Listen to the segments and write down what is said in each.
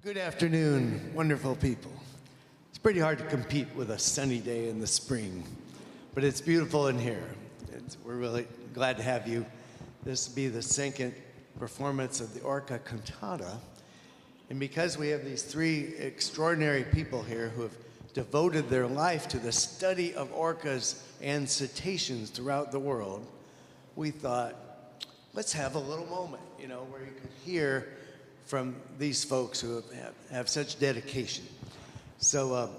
Good afternoon, wonderful people. It's pretty hard to compete with a sunny day in the spring, but it's beautiful in here. We're really glad to have you. This will be the second performance of the Orca Cantata. And because we have these three extraordinary people here who have devoted their life to the study of orcas and cetaceans throughout the world, we thought, let's have a little moment, where you could hear from these folks who have such dedication. So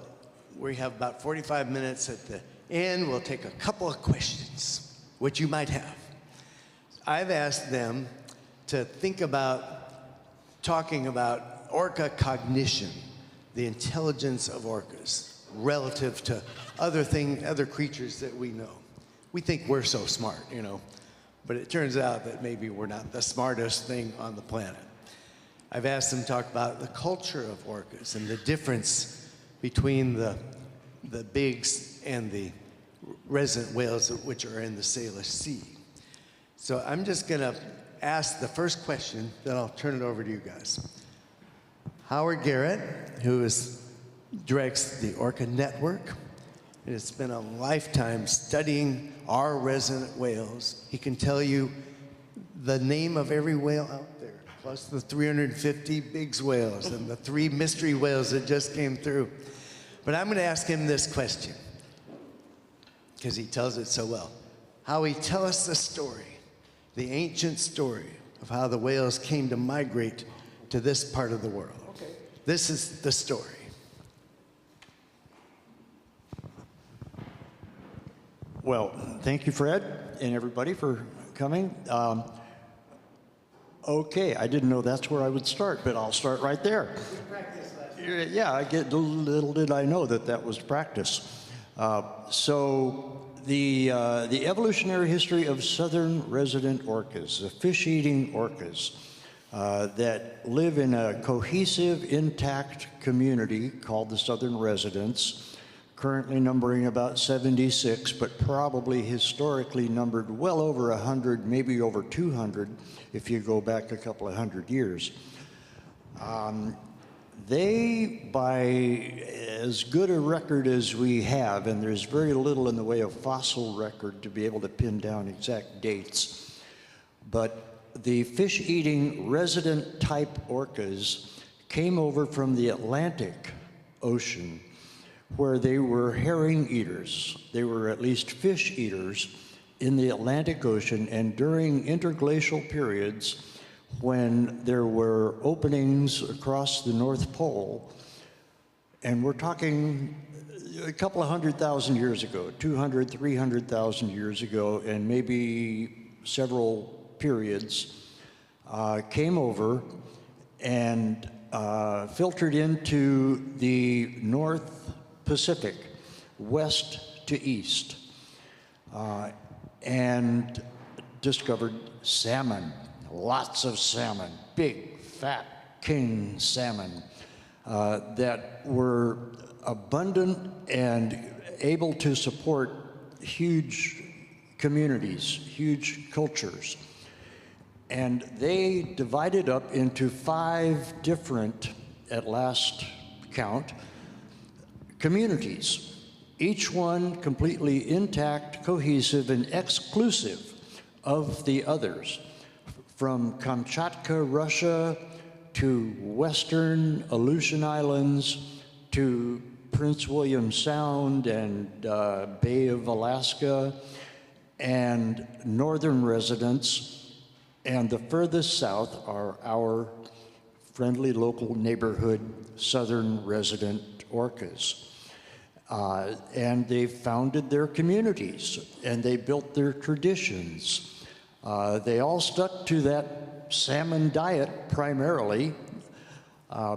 we have about 45 minutes at the end. We'll take a couple of questions, which you might have. I've asked them to think about talking about orca cognition, the intelligence of orcas, relative to other creatures that we know. We think we're so smart, but it turns out that maybe we're not the smartest thing on the planet. I've asked them to talk about the culture of orcas and the difference between the bigs and the resident whales, which are in the Salish Sea. So I'm just going to ask the first question, then I'll turn it over to you guys. Howard Garrett, who directs the Orca Network, and has spent a lifetime studying our resident whales. He can tell you the name of every whale out there, plus the 350 bigs whales and the 3 mystery whales that just came through. But I'm going to ask him this question, because he tells it so well. Howie, tell us the story, the ancient story of how the whales came to migrate to this part of the world. Okay. This is the story. Well, thank you, Fred, and everybody for coming. Okay, I didn't know that's where I would start, but I'll start right there. We practiced last night. Yeah, little did I know that was practice. So the evolutionary history of southern resident orcas, the fish-eating orcas that live in a cohesive, intact community called the Southern Residents, currently numbering about 76, but probably historically numbered well over 100, maybe over 200, if you go back a couple of hundred years. They, by as good a record as we have, and there's very little in the way of fossil record to be able to pin down exact dates, but the fish-eating resident type orcas came over from the Atlantic Ocean, where they were herring eaters. They were at least fish eaters in the Atlantic Ocean, and during interglacial periods when there were openings across the North Pole, and we're talking a couple of 100,000 years ago, 200, 300,000 years ago, and maybe several periods, came over and filtered into the North Pacific, west to east, and discovered salmon, lots of salmon, big, fat king salmon that were abundant and able to support huge communities, huge cultures. And they divided up into 5 different, at last count, communities, each one completely intact, cohesive, and exclusive of the others. From Kamchatka, Russia, to western Aleutian Islands, to Prince William Sound and Bay of Alaska, and northern residents, and the furthest south are our friendly local neighborhood southern resident orcas. And they founded their communities, and they built their traditions. They all stuck to that salmon diet primarily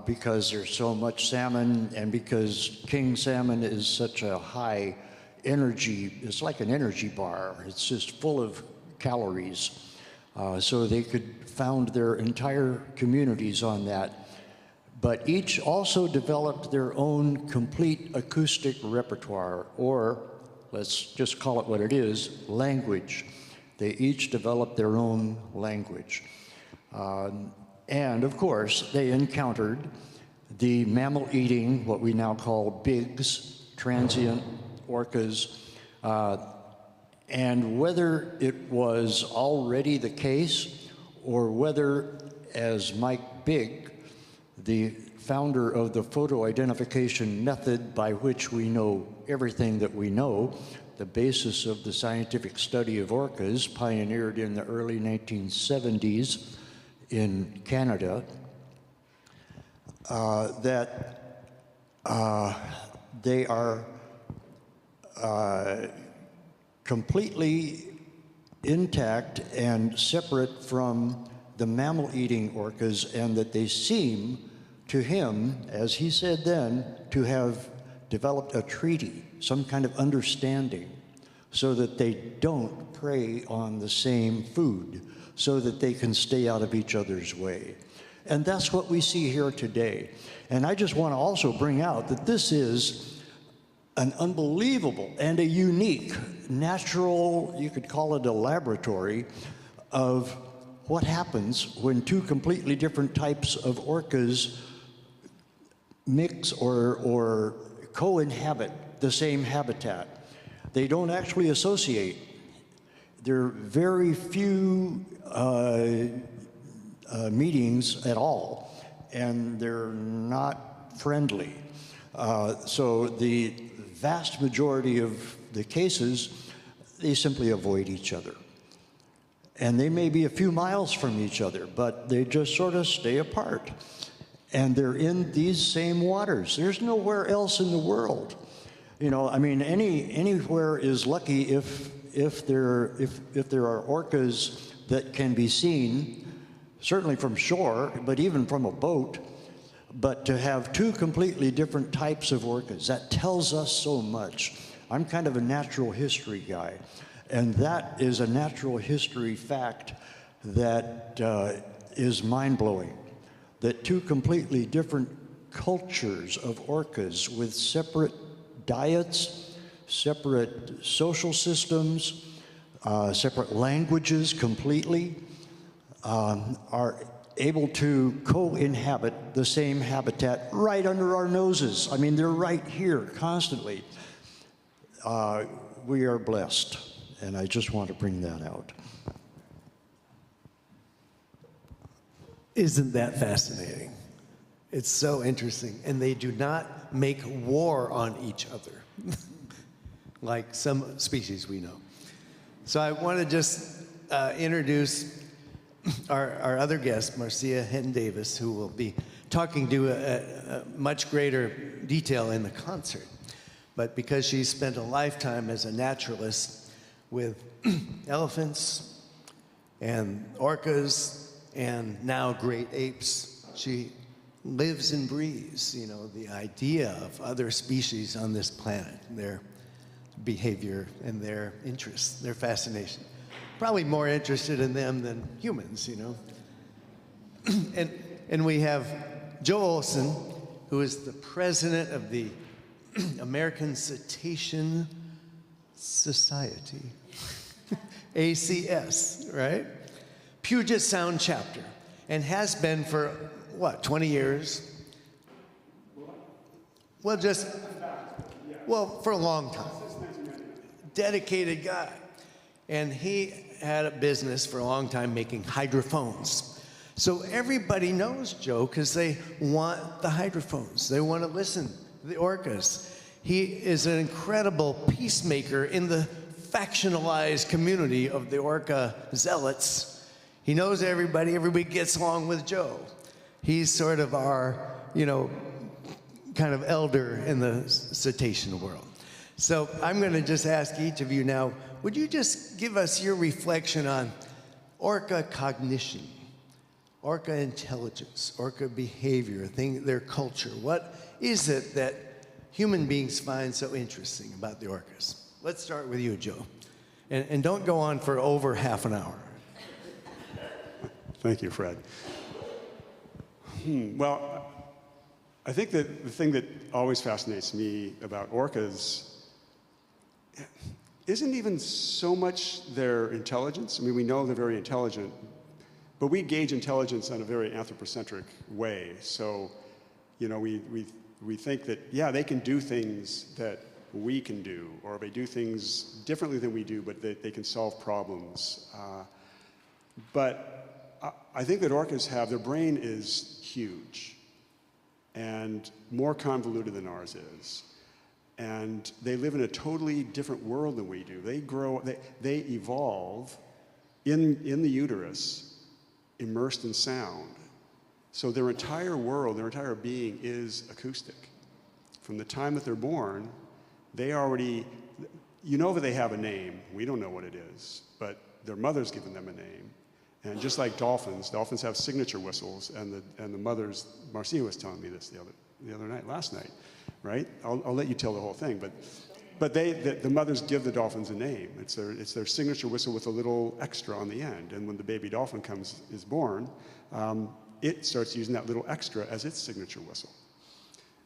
because there's so much salmon, and because king salmon is such a high energy, it's like an energy bar. It's just full of calories. So they could found their entire communities on that. But each also developed their own complete acoustic repertoire, or let's just call it what it is, language. They each developed their own language. And of course, they encountered the mammal-eating, what we now call BIGs, transient orcas, and whether it was already the case or whether, as Mike Big, the founder of the photo identification method by which we know everything that we know, the basis of the scientific study of orcas, pioneered in the early 1970s in Canada, that they are completely intact and separate from the mammal-eating orcas, and that they seem to him, as he said then, to have developed a treaty, some kind of understanding, so that they don't prey on the same food, so that they can stay out of each other's way. And that's what we see here today. And I just want to also bring out that this is an unbelievable and a unique natural, you could call it a laboratory, of what happens when two completely different types of orcas mix or co-inhabit the same habitat. They don't actually associate. There are very few meetings at all, and they're not friendly. So the vast majority of the cases, they simply avoid each other. And they may be a few miles from each other, but they just sort of stay apart. And they're in these same waters. There's nowhere else in the world. You know, I mean, anywhere is lucky if there are orcas that can be seen, certainly from shore, but even from a boat. But to have two completely different types of orcas, that tells us so much. I'm kind of a natural history guy, and that is a natural history fact that is mind-blowing. That two completely different cultures of orcas with separate diets, separate social systems, separate languages completely, are able to co-inhabit the same habitat right under our noses. I mean, they're right here constantly. We are blessed, and I just want to bring that out. Isn't that fascinating? It's so interesting. And they do not make war on each other like some species we know. So I want to just introduce our other guest, Marcia Henton Davis, who will be talking to a much greater detail in the concert. But because she's spent a lifetime as a naturalist with elephants and orcas and now great apes, she lives and breathes, you know, the idea of other species on this planet, their behavior and their interests, their fascination. Probably more interested in them than humans, you know. And we have Joe Olson, who is the president of the American Cetacean Society, ACS, right? Puget Sound Chapter, and has been for, what, 20 years? Well, for a long time. Dedicated guy. And he had a business for a long time making hydrophones. So everybody knows Joe because they want the hydrophones. They want to listen to the orcas. He is an incredible peacemaker in the factionalized community of the orca zealots. He knows everybody. Everybody gets along with Joe. He's sort of our, you know, kind of elder in the cetacean world. So I'm going to just ask each of you now, would you just give us your reflection on orca cognition, orca intelligence, orca behavior, their culture? What is it that human beings find so interesting about the orcas? Let's start with you, Joe. And don't go on for over half an hour. Thank you, Fred. Well, I think that the thing that always fascinates me about orcas isn't even so much their intelligence. I mean, we know they're very intelligent, but we gauge intelligence in a very anthropocentric way. So, You know, we think that, yeah, they can do things that we can do, or they do things differently than we do, but they can solve problems. But I think that orcas their brain is huge and more convoluted than ours is. And they live in a totally different world than we do. They evolve in the uterus, immersed in sound. So their entire world, their entire being is acoustic. From the time that they're born, they already, you know that they have a name. We don't know what it is, but their mother's given them a name. And just like dolphins have signature whistles, and the mothers, Marcia was telling me this the other night, last night, right? I'll let you tell the whole thing, but the mothers give the dolphins a name. It's their signature whistle with a little extra on the end. And when the baby dolphin is born, it starts using that little extra as its signature whistle.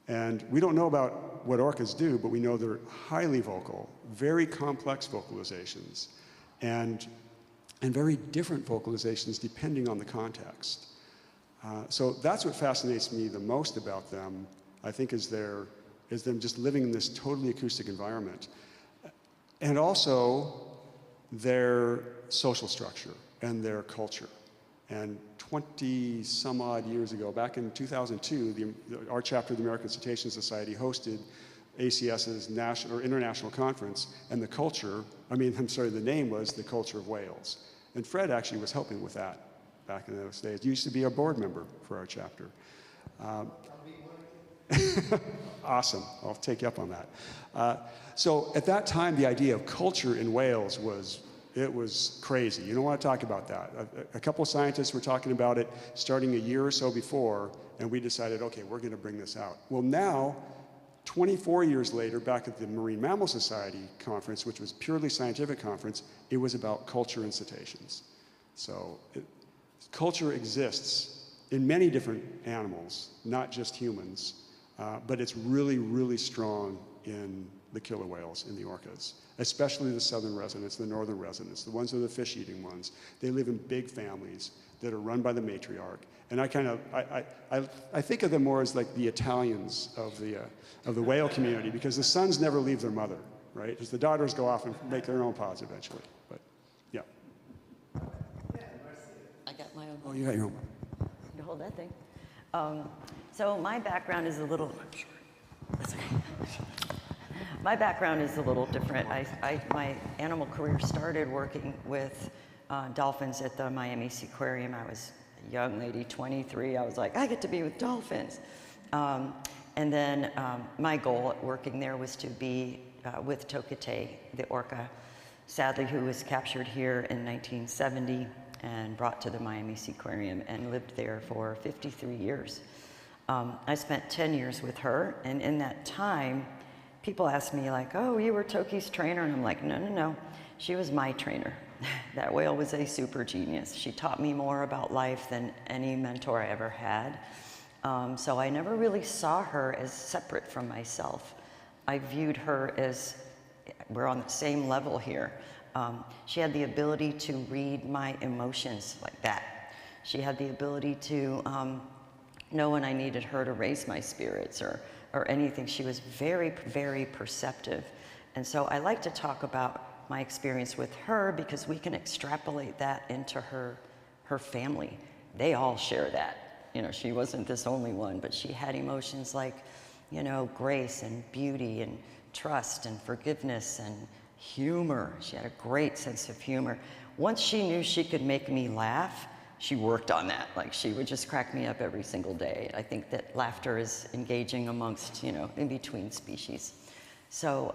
And we don't know about what orcas do, but we know they're highly vocal, very complex vocalizations, and very different vocalizations depending on the context. So that's what fascinates me the most about them, I think, is them just living in this totally acoustic environment. And also their social structure and their culture. And 20 some odd years ago, back in 2002, our chapter of the American Cetacean Society hosted ACS's international conference, and the name was The Culture of Whales. And Fred actually was helping with that back in those days. He used to be a board member for our chapter. Awesome, I'll take you up on that. So at that time, the idea of culture in whales was crazy. You don't want to talk about that. A couple of scientists were talking about it starting a year or so before, and we decided, okay, we're going to bring this out. Well, now, 24 years later, back at the Marine Mammal Society conference, which was purely scientific conference, it was about culture in cetaceans. So culture exists in many different animals, not just humans, but it's really, really strong in the killer whales, in the orcas, especially the southern residents, the northern residents, the ones that are the fish-eating ones. They live in big families that are run by the matriarch. And I think of them more as like the Italians of the whale community, because the sons never leave their mother, right? As the daughters go off and make their own pods eventually. But yeah. I got my own. Oh, you got your own. You hold that thing. So my background is a little. That's okay. My background is a little different. My animal career started working with dolphins at the Miami Seaquarium. I was a young lady, 23. I was like, I get to be with dolphins. And then my goal at working there was to be with Tokitae, the orca, sadly, who was captured here in 1970 and brought to the Miami Seaquarium and lived there for 53 years. I spent 10 years with her, and in that time, people ask me like, oh, you were Toki's trainer? And I'm like, no, she was my trainer. That whale was a super genius. She taught me more about life than any mentor I ever had. So I never really saw her as separate from myself. I viewed her as, we're on the same level here. She had the ability to read my emotions like that. She had the ability to know when I needed her to raise my spirits or anything. She was very, very perceptive. And so I like to talk about my experience with her because we can extrapolate that into her family. They all share that. You know, she wasn't this only one, but she had emotions like, you know, grace and beauty and trust and forgiveness and humor. She had a great sense of humor. Once she knew she could make me laugh, she worked on that. Like, she would just crack me up every single day. I think that laughter is engaging amongst, you know, in between species. So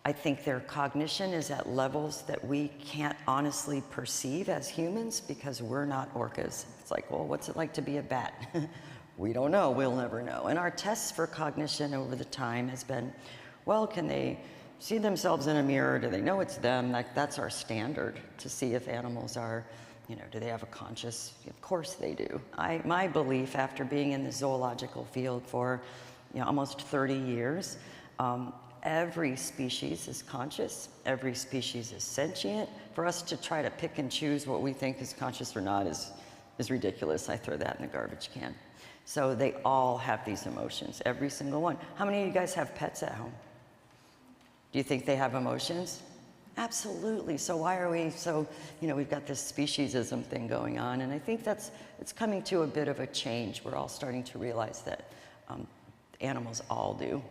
I think their cognition is at levels that we can't honestly perceive as humans because we're not orcas. It's like, well, what's it like to be a bat? We don't know, we'll never know. And our tests for cognition over the time has been, well, can they see themselves in a mirror? Do they know it's them? Like, that's our standard to see if animals are, you know, do they have a conscious? Of course they do. My belief, after being in the zoological field for, you know, almost 30 years, every species is conscious, every species is sentient. For us to try to pick and choose what we think is conscious or not is ridiculous. I throw that in the garbage can. So they all have these emotions, every single one. How many of you guys have pets at home? Do you think they have emotions? Absolutely. So why are we so, we've got this speciesism thing going on, and I think it's coming to a bit of a change. We're all starting to realize that animals all do.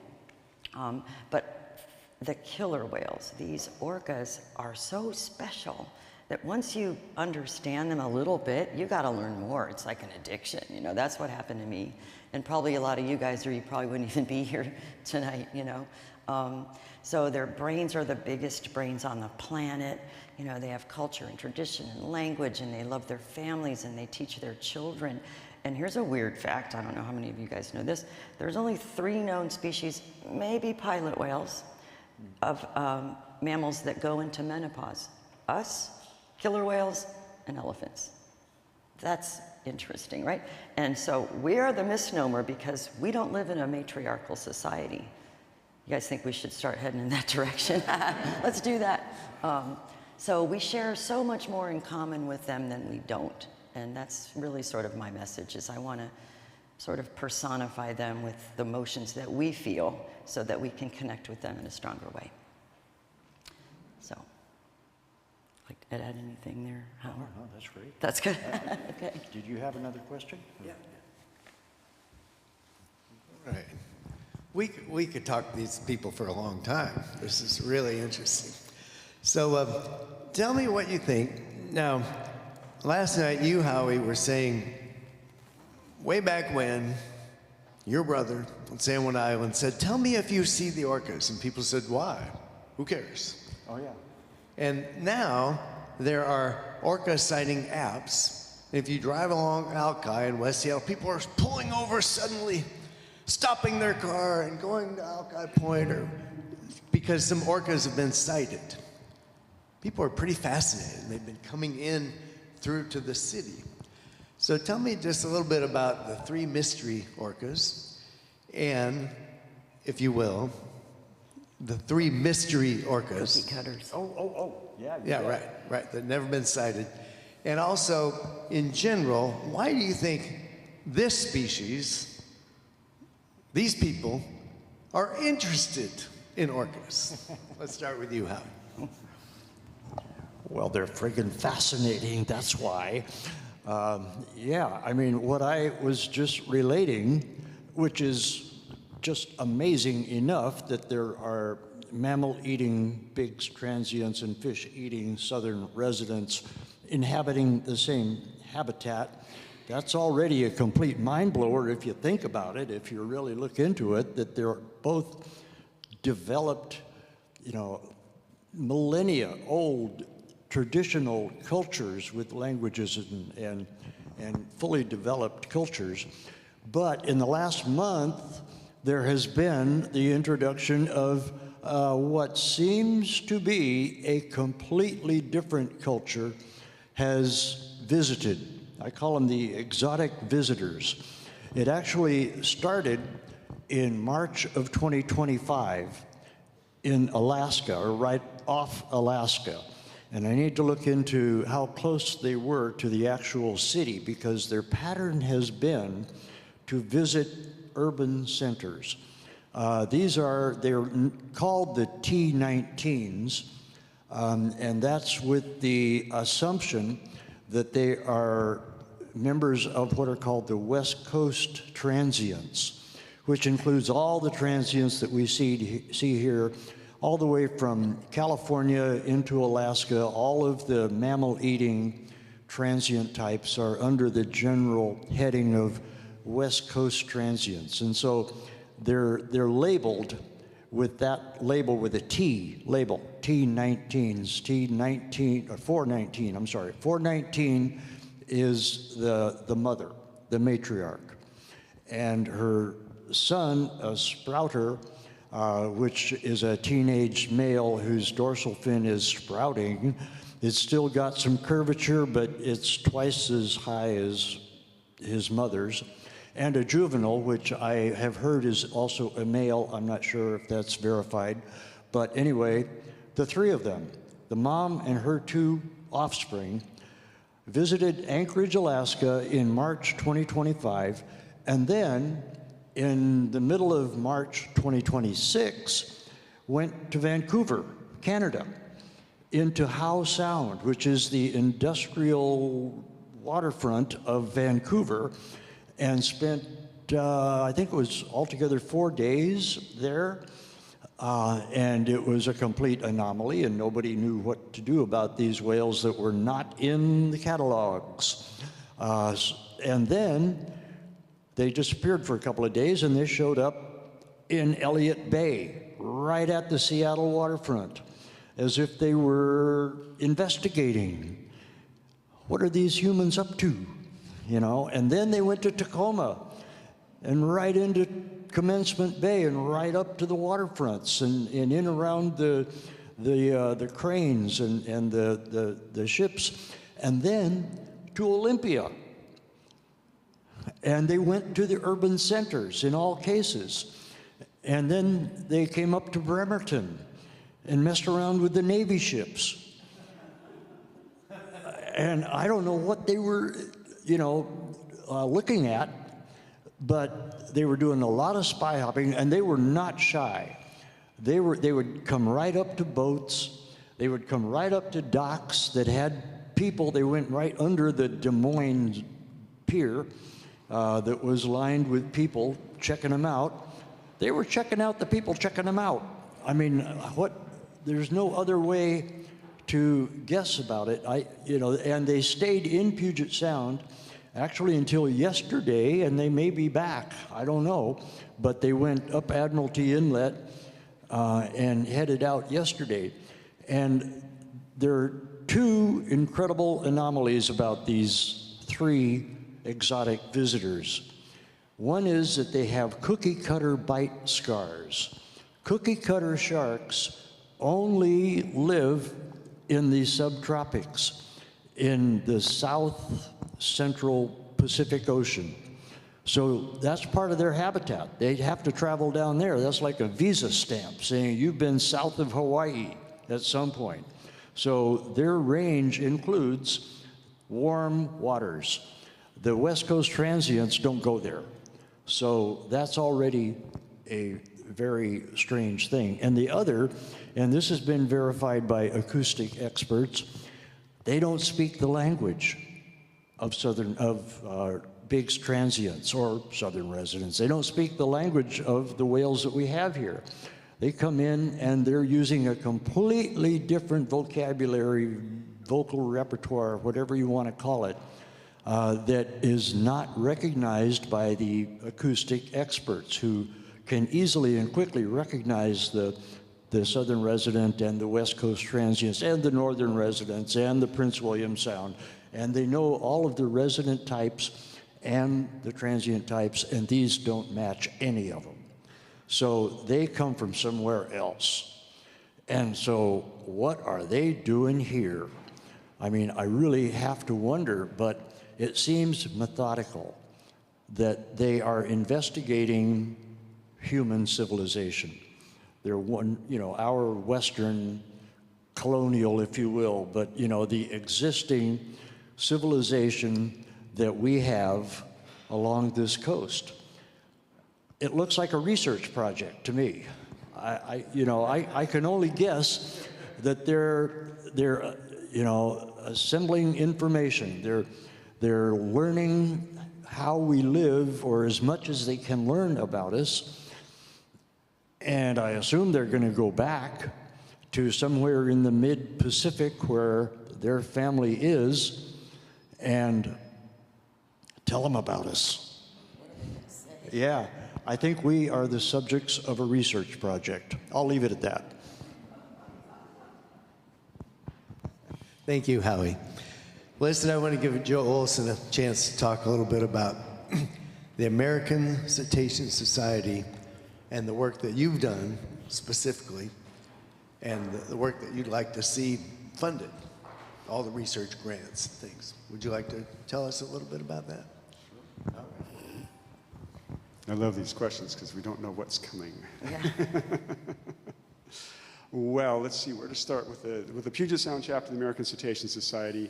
But the killer whales, these orcas, are so special that once you understand them a little bit, you got to learn more. It's like an addiction, That's what happened to me, and probably a lot of you guys, or you probably wouldn't even be here tonight, So their brains are the biggest brains on the planet. They have culture and tradition and language, and they love their families, and they teach their children. And here's a weird fact. I don't know how many of you guys know this. There's only 3 known species, maybe pilot whales, of mammals that go into menopause. Us, killer whales, and elephants. That's interesting, right? And so we are the misnomer because we don't live in a matriarchal society. You guys think we should start heading in that direction? Let's do that. So we share so much more in common with them than we don't. And that's really sort of my message, is I want to sort of personify them with the emotions that we feel so that we can connect with them in a stronger way. So, like to add anything there? No, that's great. That's good. Okay. Did you have another question? Yeah. Right. We could talk to these people for a long time. This is really interesting. So tell me what you think. Now, last night you, Howie, were saying way back when your brother on San Juan Island said, tell me if you see the orcas. And people said, why? Who cares? Oh, yeah. And now there are orca sighting apps. If you drive along Alki in West Seattle, people are pulling over suddenly, stopping their car and going to Alki Point because some orcas have been sighted. People are pretty fascinated. They've been coming in through to the city. So tell me just a little bit about the 3 mystery orcas and, if you will, the 3 mystery orcas. Cookie cutters. Oh, yeah. Yeah, right. They've never been sighted. And also, in general, why do you think this species, these people, are interested in orcas? Let's start with you, Howie. Well, they're friggin' fascinating, that's why. Yeah, I mean, what I was just relating, which is just amazing enough that there are mammal-eating pigs, transients, and fish-eating southern residents inhabiting the same habitat. That's already a complete mind-blower if you think about it, if you really look into it, that they're both developed, millennia-old traditional cultures with languages and fully developed cultures. But in the last month, there has been the introduction of what seems to be a completely different culture has visited. I call them the exotic visitors. It actually started in March of 2025 in Alaska, or right off Alaska. And I need to look into how close they were to the actual city, because their pattern has been to visit urban centers. They're called the T19s, and that's with the assumption that they are members of what are called the West Coast transients, which includes all the transients that we see here, all the way from California into Alaska. All of the mammal-eating transient types are under the general heading of West Coast transients. And so they're labeled with that label, with a T label, T19s, T19, or 419, I'm sorry. 419 is the mother, the matriarch. And her son, a sprouter, which is a teenage male whose dorsal fin is sprouting. It's still got some curvature, but it's twice as high as his mother's. And a juvenile, which I have heard is also a male. I'm not sure if that's verified. But anyway, the 3 of them, the mom and her 2 offspring, visited Anchorage, Alaska in March 2025, And then in the middle of March 2026, went to Vancouver, Canada, into Howe Sound, which is the industrial waterfront of Vancouver, and spent, I think it was altogether 4 days there. And it was a complete anomaly, and nobody knew what to do about these whales that were not in the catalogs. And then they disappeared for a couple of days, and they showed up in Elliott Bay, right at the Seattle waterfront, as if they were investigating. What are these humans up to? You know, and then they went to Tacoma and right into Commencement Bay and right up to the waterfronts and in around the cranes and the ships, and then to Olympia. And they went to the urban centers in all cases. And then they came up to Bremerton and messed around with the Navy ships. And I don't know what they were, you know, looking at, but they were doing a lot of spy hopping, and they were not shy. They would come right up to boats. They would come right up to docks that had people. They went right under the Des Moines pier that was lined with people checking them out. They were checking out the people checking them out. I mean, there's no other way to guess about it. And they stayed in Puget Sound actually until yesterday, and they may be back, I don't know, but they went up Admiralty Inlet and headed out yesterday. And there are two incredible anomalies about these three exotic visitors. One is that they have cookie cutter bite scars. Cookie cutter sharks only live in the subtropics in the south central Pacific Ocean. So that's part of their habitat. They have to travel down there. That's like a visa stamp saying you've been south of Hawaii at some point. So their range includes warm waters. The West Coast transients don't go there. So that's already a very strange thing. And the other, and this has been verified by acoustic experts, they don't speak the language of Biggs transients or Southern residents. They don't speak the language of the whales that we have here. They come in and they're using a completely different vocabulary, vocal repertoire, whatever you want to call it, that is not recognized by the acoustic experts who can easily and quickly recognize the Southern resident and the West Coast transients and the Northern residents and the Prince William Sound. And they know all of the resident types and the transient types, and these don't match any of them. So they come from somewhere else. And so what are they doing here? I mean, I really have to wonder, but it seems methodical that they are investigating human civilization. They're our Western colonial, if you will, but the existing civilization that we have along this coast. It looks like a research project to me. I can only guess that they're assembling information. They're learning how we live, or as much as they can learn about us. And I assume they're going to go back to somewhere in the mid-Pacific where their family is and tell them about us. Yeah, I think we are the subjects of a research project. I'll leave it at that. Thank you, Howie. Listen, I want to give Joe Olson a chance to talk a little bit about the American Cetacean Society and the work that you've done specifically, and the work that you'd like to see funded, all the research grants and things. Would you like to tell us a little bit about that? Sure. I love these questions because we don't know what's coming. Yeah. Well, let's see where to start with the Puget Sound Chapter of the American Cetacean Society.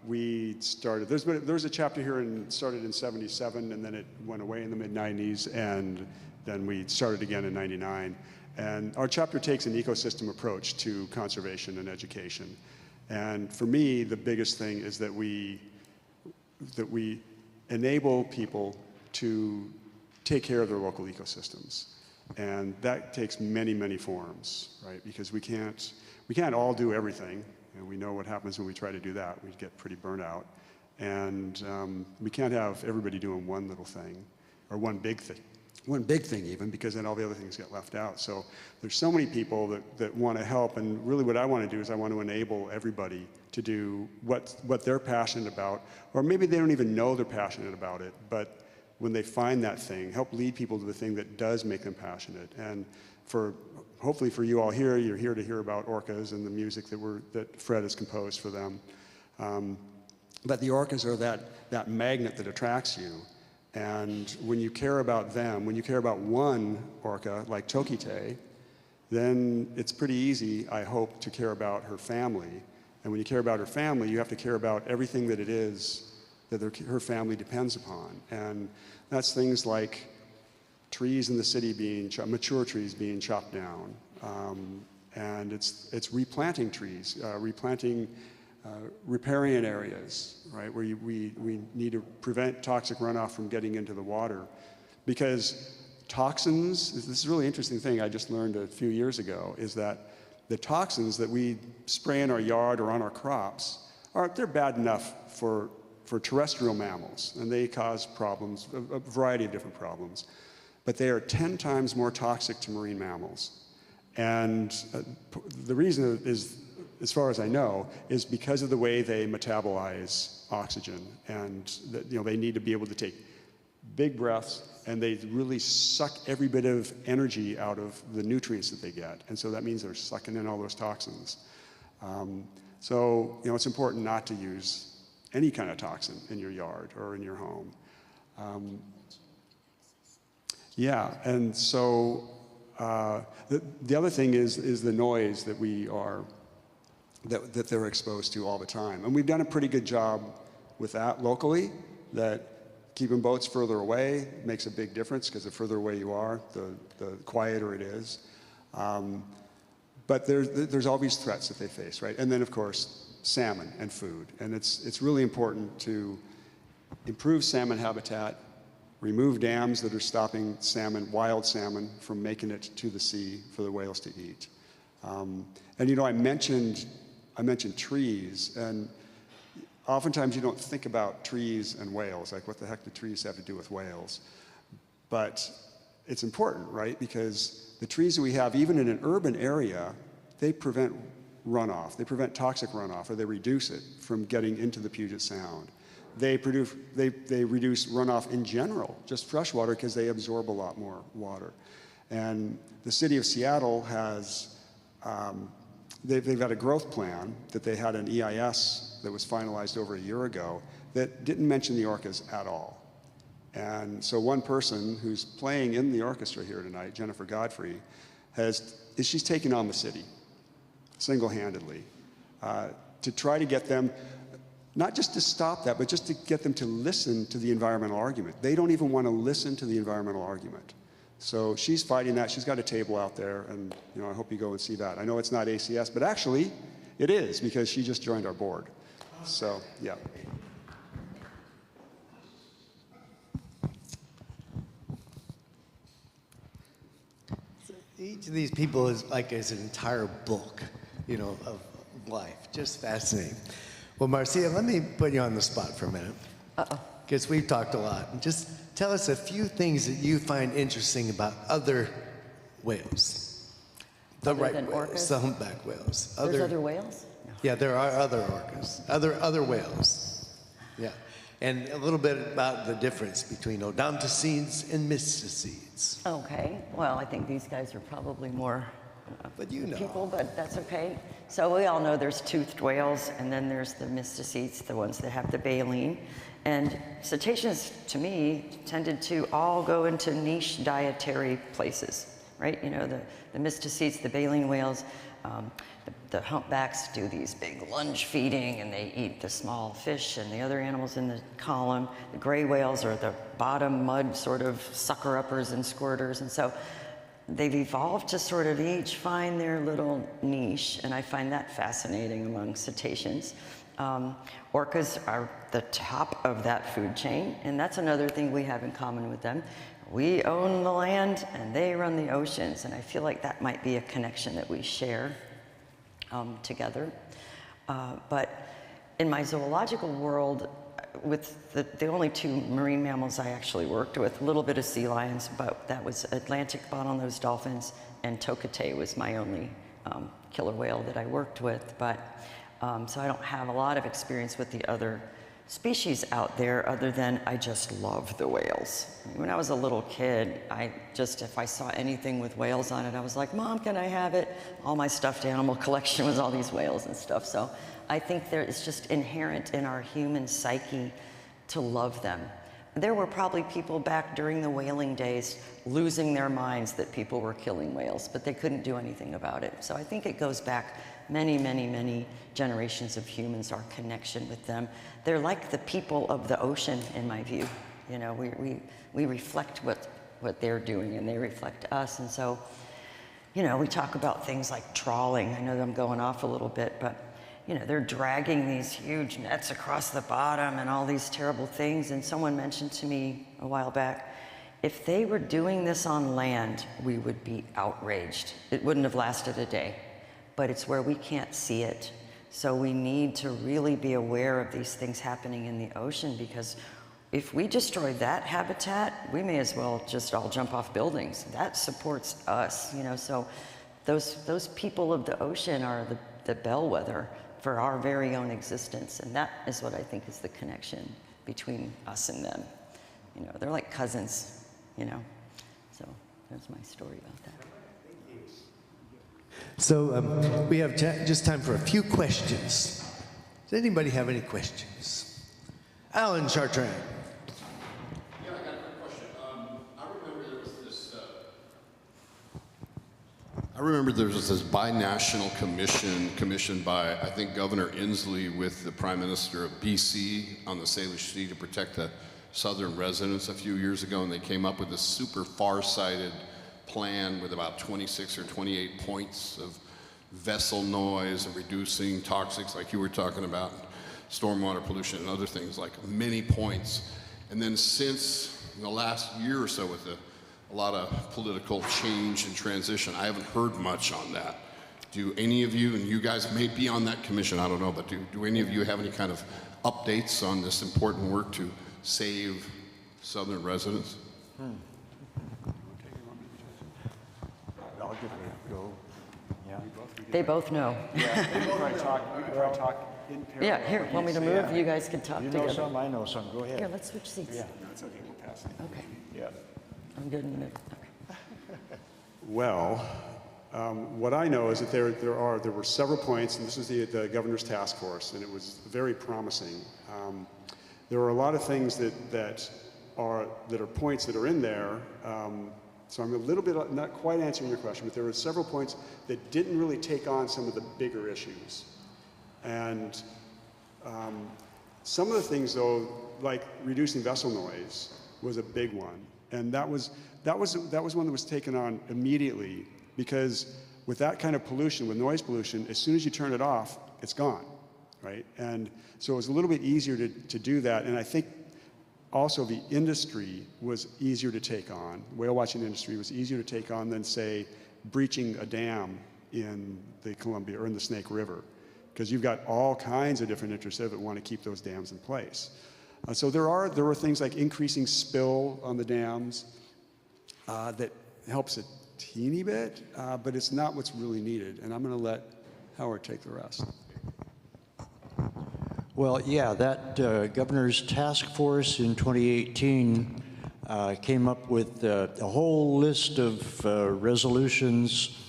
We started, there was a chapter here and started in 77, and then it went away in the mid-90s, and then we started again in 99. And our chapter takes an ecosystem approach to conservation and education. And for me, the biggest thing is that we enable people to take care of their local ecosystems. And that takes many, many forms, right? Because we can't all do everything. And we know what happens when we try to do that. We get pretty burnt out. And we can't have everybody doing one little thing or one big thing even, because then all the other things get left out. So there's so many people that want to help, and really what I want to do is I want to enable everybody to do what they're passionate about, or maybe they don't even know they're passionate about it, but when they find that thing, help lead people to the thing that does make them passionate. And hopefully for you all here, you're here to hear about orcas and the music that Fred has composed for them. But the orcas are that magnet that attracts you. And when you care about them, when you care about one orca, like Tokitae, then it's pretty easy, I hope, to care about her family. And when you care about her family, you have to care about everything that it is that her family depends upon. And that's things like trees in the city mature trees being chopped down. And it's replanting trees, riparian areas, right, where we need to prevent toxic runoff from getting into the water. Because toxins, this is a really interesting thing I just learned a few years ago, is that the toxins that we spray in our yard or on our crops, they're bad enough for terrestrial mammals, and they cause problems, a variety of different problems. But they are 10 times more toxic to marine mammals. And the reason is, as far as I know, is because of the way they metabolize oxygen. And they need to be able to take big breaths, and they really suck every bit of energy out of the nutrients that they get. And so that means they're sucking in all those toxins. So it's important not to use any kind of toxin in your yard or in your home. Yeah, and so the other thing is the noise that they're exposed to all the time. And we've done a pretty good job with that locally, that keeping boats further away makes a big difference, because the further away you are, the quieter it is. But there's always threats that they face, right? And then, of course, salmon and food. And it's really important to improve salmon habitat, remove dams that are stopping wild salmon, from making it to the sea for the whales to eat. And I mentioned trees, and oftentimes you don't think about trees and whales, like what the heck do trees have to do with whales? But it's important, right? Because the trees that we have, even in an urban area, they prevent runoff, they prevent toxic runoff, or they reduce it from getting into the Puget Sound. They reduce runoff in general, just fresh water, because they absorb a lot more water. And the city of Seattle has, they've got a growth plan that they had an EIS that was finalized over a year ago that didn't mention the orcas at all. And so one person who's playing in the orchestra here tonight, Jennifer Godfrey, she's taken on the city single-handedly to try to get them, not just to stop that, but just to get them to listen to the environmental argument. They don't even want to listen to the environmental argument. So she's fighting that. She's got a table out there, and I hope you go and see that. I know it's not ACS, but actually it is, because she just joined our board. So, yeah. Each of these people is an entire book, of life. Just fascinating. Well, Marcia, let me put you on the spot for a minute. Because we've talked a lot. And just tell us a few things that you find interesting about other whales. The Other right than whales, orcas? the humpback whales. There's other whales? Yeah, there are other orcas, other whales. Yeah. And a little bit about the difference between odontocines and mysticedes. Okay. Well, I think these guys are probably more But people, but that's okay. So we all know there's toothed whales, and then there's the mysticedes, the ones that have the baleen. And cetaceans, to me, tended to all go into niche dietary places. right? You know, the mysticetes, the baleen whales, the humpbacks do these big lunge feeding, and they eat the small fish and the other animals in the column. The gray whales are the bottom mud sort of sucker-uppers and squirters. And so they've evolved to sort of each find their little niche, and I find that fascinating among cetaceans. Orcas are the top of that food chain, and that's another thing we have in common with them. We own the land, and they run the oceans, and I feel like that might be a connection that we share together. But in my zoological world, with the only two marine mammals I actually worked with, a little bit of sea lions, but that was Atlantic bottlenose dolphins, and Tokitae was my only killer whale that I worked with. But so I don't have a lot of experience with the other species out there, other than I just love the whales. When I was a little kid, if I saw anything with whales on it, I was like, Mom, can I have it? All my stuffed animal collection was all these whales and stuff. So I think it's just inherent in our human psyche to love them. There were probably people back during the whaling days losing their minds that people were killing whales, but they couldn't do anything about it. So I think it goes back many, many, many generations of humans, our connection with them. They're like the people of the ocean, in my view. You know, we reflect what they're doing, and they reflect us. And so, you know, we talk about things like trawling. I know that I'm going off a little bit, but, you know, they're dragging these huge nets across the bottom and all these terrible things. And someone mentioned to me a while back, if they were doing this on land, we would be outraged. It wouldn't have lasted a day. But it's where we can't see it. So we need to really be aware of these things happening in the ocean, because if we destroy that habitat, we may as well just all jump off buildings. That supports us, you know. So those people of the ocean are the bellwether for our very own existence, and that is what I think is the connection between us and them. You know, they're like cousins, you know. So that's my story about that. So we have just time for a few questions. Does anybody have any questions? Alan Chartrand. Yeah, I got a quick question. I remember there was this binational commission commissioned by, I think, Governor Inslee with the Prime Minister of BC on the Salish Sea to protect the Southern residents a few years ago, and they came up with this super far-sighted plan with about 26 or 28 points of vessel noise and reducing toxics like you were talking about, stormwater pollution and other things, like many points. And then since the last year or so, with a lot of political change and transition, I haven't heard much on that. Do any of you, and you guys may be on that commission, I don't know, but do any of you have any kind of updates on this important work to save Southern residents? I'll give it a go. Yeah. They both know. Yeah, we could probably talk in parallel. Yeah, here, want me to move? Yeah. You guys can talk You together. know some, I know some. Go ahead. Here, let's switch seats. Yeah. No, it's okay, we'll pass it. Okay, Yeah. I'm good in the middle. Okay. Well, what I know is that there were several points, and this was the governor's task force, and it was very promising. There are a lot of things that are points that are in there. So I'm a little bit not quite answering your question, but there were several points that didn't really take on some of the bigger issues. And some of the things, though, like reducing vessel noise, was a big one, and that was one that was taken on immediately, because with that kind of pollution, with noise pollution, as soon as you turn it off, it's gone, right? And so it was a little bit easier to do that, and I think also the industry was easier to take on. Whale watching industry was easier to take on than, say, breaching a dam in the Columbia or in the Snake River, because you've got all kinds of different interests that want to keep those dams in place. So there were things like increasing spill on the dams that helps a teeny bit, but it's not what's really needed. And I'm going to let Howard take the rest. Well, yeah, that governor's task force in 2018 came up with a whole list of resolutions,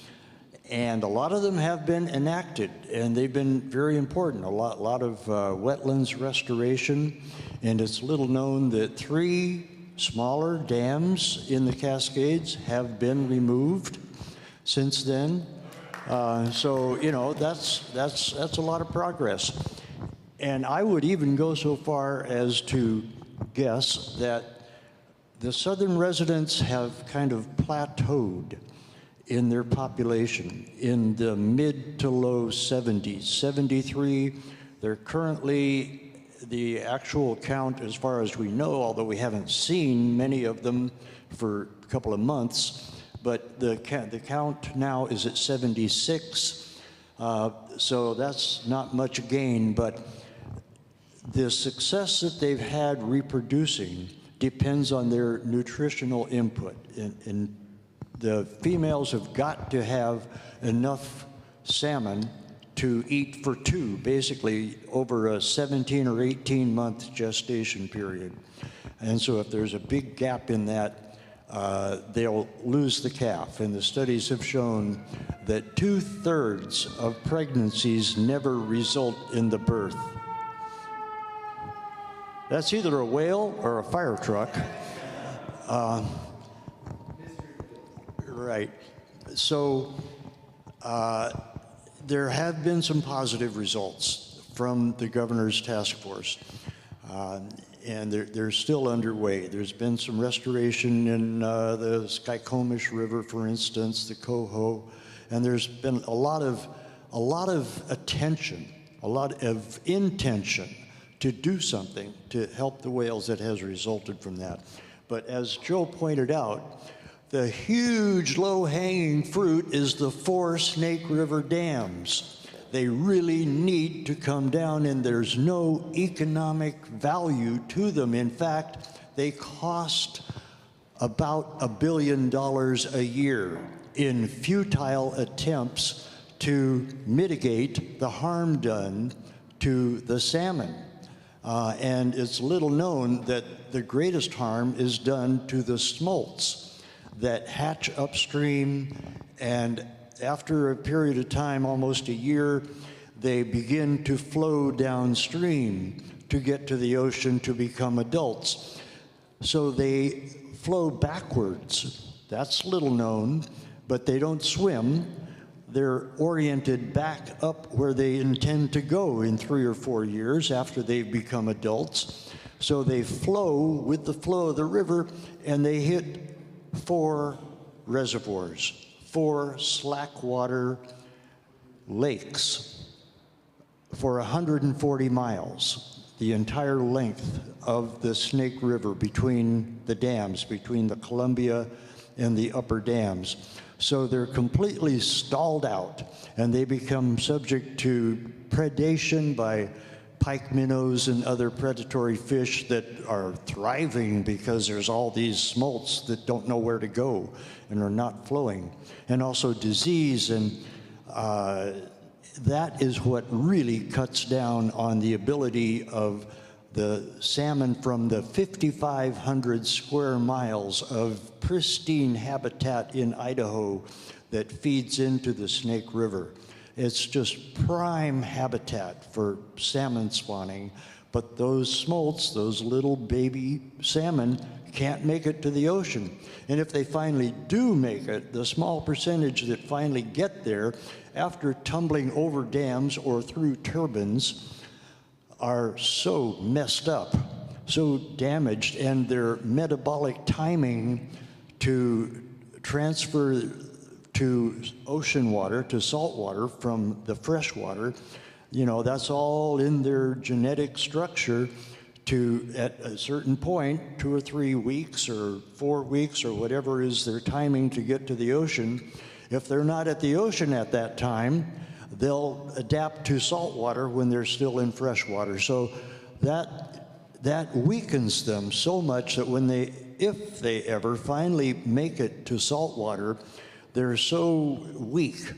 and a lot of them have been enacted, and they've been very important. A lot of wetlands restoration, and it's little known that 3 smaller dams in the Cascades have been removed since then. So, you know, that's a lot of progress. And I would even go so far as to guess that the southern residents have kind of plateaued in their population in the mid to low 70s. 73, they're currently, the actual count as far as we know, although we haven't seen many of them for a couple of months, but the count now is at 76. So that's not much gain, but the success that they've had reproducing depends on their nutritional input. And the females have got to have enough salmon to eat for two, basically over a 17 or 18 month gestation period. And so if there's a big gap in that, they'll lose the calf. And the studies have shown that 2/3 of pregnancies never result in the birth. That's either a whale or a fire truck. Right. So there have been some positive results from the governor's task force, and they're still underway. There's been some restoration in the Skykomish River, for instance, the Coho, and there's been a lot of attention, a lot of intention to do something to help the whales that has resulted from that. But as Joe pointed out, the huge low-hanging fruit is the 4 Snake River dams. They really need to come down, and there's no economic value to them. In fact, they cost about $1 billion a year in futile attempts to mitigate the harm done to the salmon. And it's little known that the greatest harm is done to the smolts that hatch upstream, and after a period of time, almost a year, they begin to flow downstream to get to the ocean to become adults. So they flow backwards. That's little known, but they don't swim. They're oriented back up where they intend to go in 3 or 4 years after they've become adults. So they flow with the flow of the river, and they hit 4 reservoirs, 4 slackwater lakes for 140 miles, the entire length of the Snake River between the dams, between the Columbia and the upper dams. So they're completely stalled out, and they become subject to predation by pike minnows and other predatory fish that are thriving because there's all these smolts that don't know where to go and are not flowing, and also disease. And that is what really cuts down on the ability of the salmon from the 5,500 square miles of pristine habitat in Idaho that feeds into the Snake River. It's just prime habitat for salmon spawning, but those smolts, those little baby salmon, can't make it to the ocean. And if they finally do make it, the small percentage that finally get there after tumbling over dams or through turbines are so messed up, so damaged, and their metabolic timing to transfer to ocean water, to salt water from the fresh water, you know, that's all in their genetic structure to, at a certain point, 2 or 3 weeks or 4 weeks or whatever is their timing to get to the ocean. If they're not at the ocean at that time, they'll adapt to salt water when they're still in fresh water. So that weakens them so much that when if they ever finally make it to salt water, they're so weak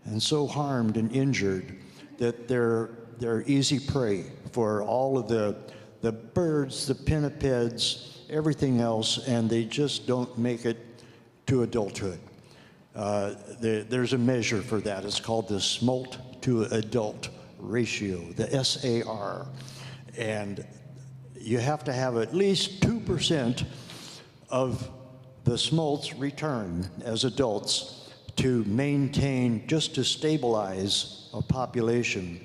and so harmed and injured that they're easy prey for all of the birds, the pinnipeds, everything else, and they just don't make it to adulthood. There's a measure for that. It's called the smolt to adult ratio, the SAR. And you have to have at least 2% of the smolts return as adults to maintain, just to stabilize a population,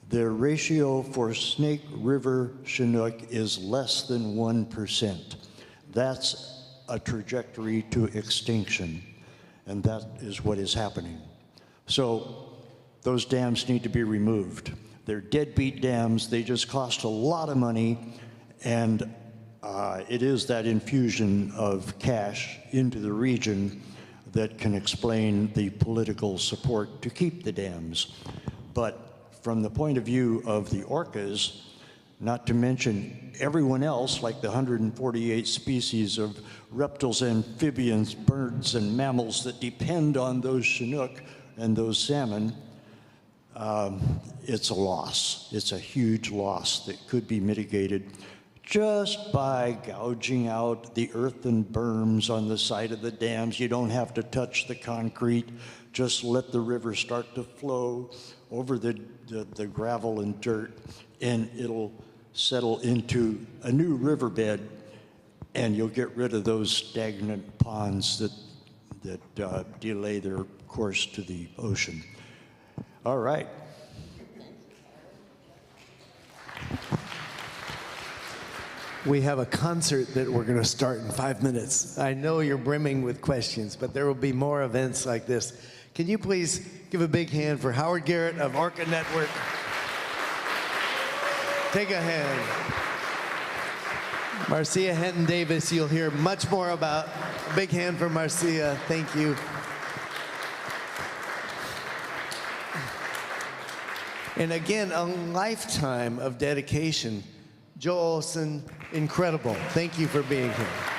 their ratio for Snake River Chinook is less than 1%. That's a trajectory to extinction, and that is what is happening. So those dams need to be removed. They're deadbeat dams. They just cost a lot of money, and it is that infusion of cash into the region that can explain the political support to keep the dams. But from the point of view of the orcas, not to mention everyone else, like the 148 species of reptiles, amphibians, birds, and mammals that depend on those Chinook and those salmon, it's a loss. It's a huge loss that could be mitigated just by gouging out the earthen berms on the side of the dams. You don't have to touch the concrete. Just let the river start to flow over the gravel and dirt, and it'll settle into a new riverbed, and you'll get rid of those stagnant ponds that delay their course to the ocean. All right. We have a concert that we're going to start in 5 minutes. I know you're brimming with questions, but there will be more events like this. Can you please give a big hand for Howard Garrett of Orca Network? Take a hand. Marcia Henton Davis, you'll hear much more about. A big hand for Marcia. Thank you. And again, a lifetime of dedication. Joe Olson, incredible. Thank you for being here.